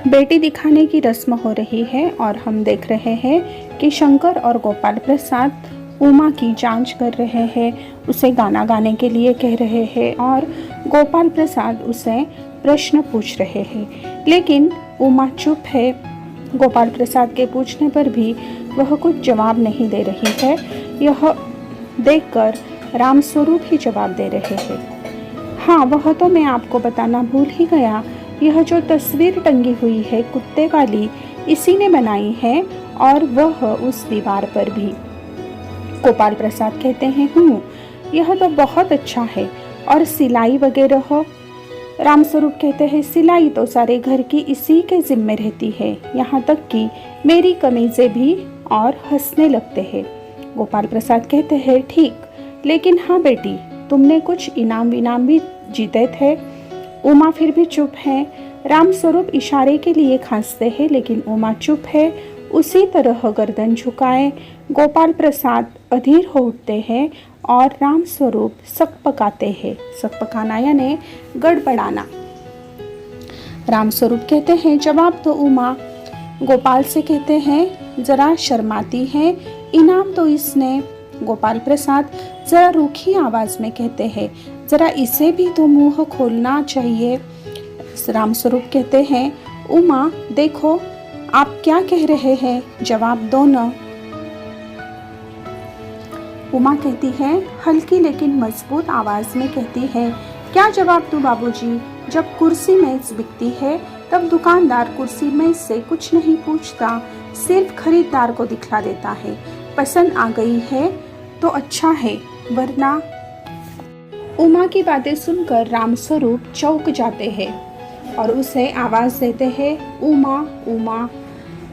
बेटी दिखाने की रस्म हो रही है और हम देख रहे हैं कि शंकर और गोपाल प्रसाद उमा की जांच कर रहे हैं, उसे गाना गाने के लिए कह रहे हैं और गोपाल प्रसाद उसे प्रश्न पूछ रहे हैं, लेकिन उमा चुप है। गोपाल प्रसाद के पूछने पर भी वह कुछ जवाब नहीं दे रही है। यह देखकर रामस्वरूप ही जवाब दे रहे हैं। हाँ, वह तो मैं आपको बताना भूल ही गया, यह जो तस्वीर टंगी हुई है कुत्ते वाली, इसी ने बनाई है और वह उस दीवार पर भी। गोपाल प्रसाद कहते हैं, यह तो बहुत अच्छा है। और सिलाई वगैरह हो? रामस्वरूप कहते हैं, सिलाई तो सारे घर की इसी के जिम्मे रहती है, यहाँ तक कि मेरी कमीजें भी, और हंसने लगते हैं। गोपाल प्रसाद कहते हैं, ठीक, लेकिन हाँ बेटी, तुमने कुछ इनाम विनाम भी जीते थे। उमा फिर भी चुप है। रामस्वरूप इशारे के लिए खांसते हैं, लेकिन उमा चुप है। उसी तरह गर्दन झुकाए गोपाल प्रसाद अधीर हो उठते हैं और रामस्वरूप सकपकाते हैं। सकपकाना यानी गड़बड़ाना। रामस्वरूप कहते हैं, जवाब तो उमा। गोपाल से कहते हैं, जरा शर्माती है, इनाम तो इसने। गोपाल प्रसाद जरा रूखी आवाज में कहते हैं, जरा इसे भी तो मुंह खोलना चाहिए। रामस्वरूप कहते हैं, उमा देखो आप क्या कह रहे हैं, जवाब दो न। उमा कहती है, हल्की लेकिन मजबूत आवाज में कहती है, क्या जवाब दूं बाबूजी? जब कुर्सी मेज बिकती है तब दुकानदार कुर्सी मेज से कुछ नहीं पूछता, सिर्फ खरीदार को दिखला देता है। पसंद आ गई है तो अच्छा है, वरना। उमा की बातें सुनकर रामस्वरूप चौंक जाते हैं और उसे आवाज देते हैं, उमा उमा।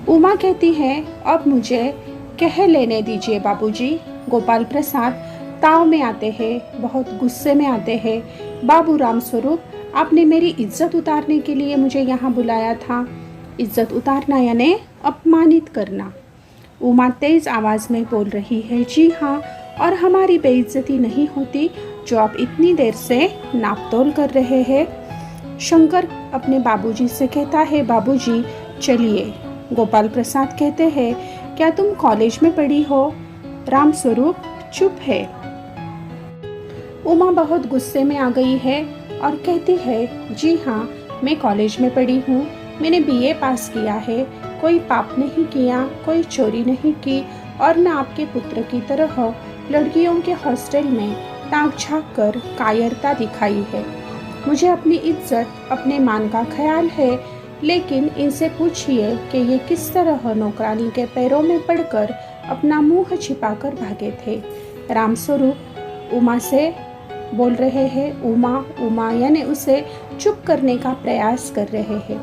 उमा कहती है, अब मुझे कह लेने दीजिए बाबूजी। गोपाल प्रसाद ताव में आते हैं, बहुत गुस्से में आते हैं। बाबू रामस्वरूप, आपने मेरी इज्जत उतारने के लिए मुझे यहाँ बुलाया था। इज्जत उतारना यानी अपमानित करना। उमा तेज आवाज में बोल रही है, जी हाँ, और हमारी बेइज्जती नहीं होती जो आप इतनी देर से नापतोल कर रहे हैं। शंकर अपने बाबूजी से कहता है, बाबूजी चलिए। गोपाल प्रसाद कहते हैं, क्या तुम कॉलेज में पढ़ी हो? रामस्वरूप चुप है। उमा बहुत गुस्से में आ गई है और कहती है, जी हाँ, मैं कॉलेज में पढ़ी हूँ, मैंने बीए पास किया है, कोई पाप नहीं किया, कोई चोरी नहीं की, और न आपके पुत्र की तरह लड़कियों के हॉस्टल में ताक झाँक कर कायरता दिखाई है। मुझे अपनी इज्जत, अपने मान का ख्याल है, लेकिन इनसे पूछिए कि ये किस तरह नौकरानी के पैरों में पड़कर अपना मुंह छिपाकर भागे थे। रामस्वरूप उमा से बोल रहे हैं, उमा उमा, यानी उसे चुप करने का प्रयास कर रहे हैं।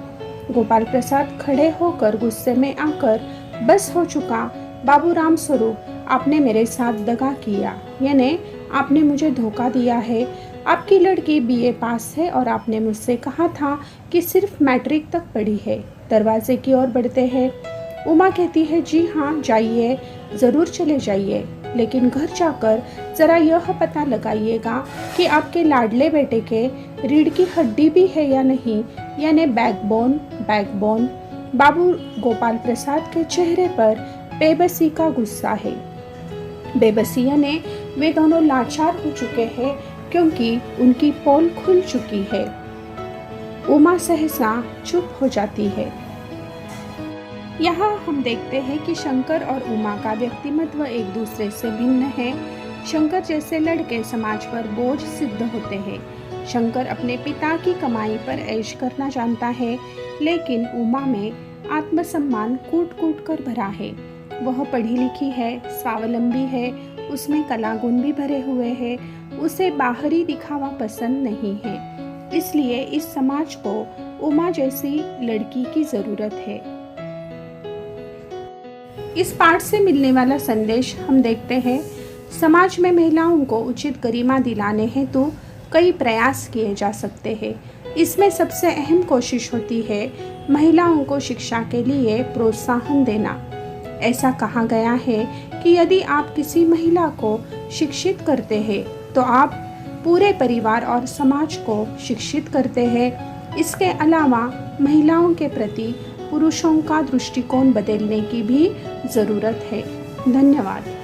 गोपाल प्रसाद खड़े होकर गुस्से में आकर, बस हो चुका बाबू रामस्वरूप, आपने मेरे साथ दगा किया, यानी आपने मुझे धोखा दिया है। आपकी लड़की बीए पास है और आपने मुझसे कहा था कि सिर्फ मैट्रिक तक पढ़ी है। दरवाजे की ओर बढ़ते हैं। उमा कहती है, जी हाँ, जाइए, ज़रूर चले जाइए, लेकिन घर जाकर ज़रा यह पता लगाइएगा कि आपके लाडले बेटे के रीढ़ की हड्डी भी है या नहीं, यानी बैकबोन। बैकबोन। बाबू गोपाल प्रसाद के चेहरे पर बेबसी का गुस्सा है। बेबसी यानी वे दोनों लाचार हो चुके हैं क्योंकि उनकी पोल खुल चुकी है। उमा सहसा चुप हो जाती है। यहाँ हम देखते हैं कि शंकर और उमा का व्यक्तिमत्व एक दूसरे से भिन्न है। शंकर जैसे लड़के समाज पर बोझ सिद्ध होते हैं। शंकर अपने पिता की कमाई पर ऐश करना जानता है, लेकिन उमा में आत्मसम्मान कूट कूट कर भरा है। वह पढ़ी लिखी है, स्वावलंबी है, उसमें कला गुण भी भरे हुए हैं। उसे बाहरी दिखावा पसंद नहीं है, इसलिए इस समाज को उमा जैसी लड़की की जरूरत है। इस पाठ से मिलने वाला संदेश हम देखते हैं, समाज में महिलाओं को उचित गरिमा दिलाने हेतु कई प्रयास किए जा सकते हैं। इसमें सबसे अहम कोशिश होती है महिलाओं को शिक्षा के लिए प्रोत्साहन देना। ऐसा कहा गया है कि यदि आप किसी महिला को शिक्षित करते हैं तो आप पूरे परिवार और समाज को शिक्षित करते हैं। इसके अलावा महिलाओं के प्रति पुरुषों का दृष्टिकोण बदलने की भी ज़रूरत है। धन्यवाद।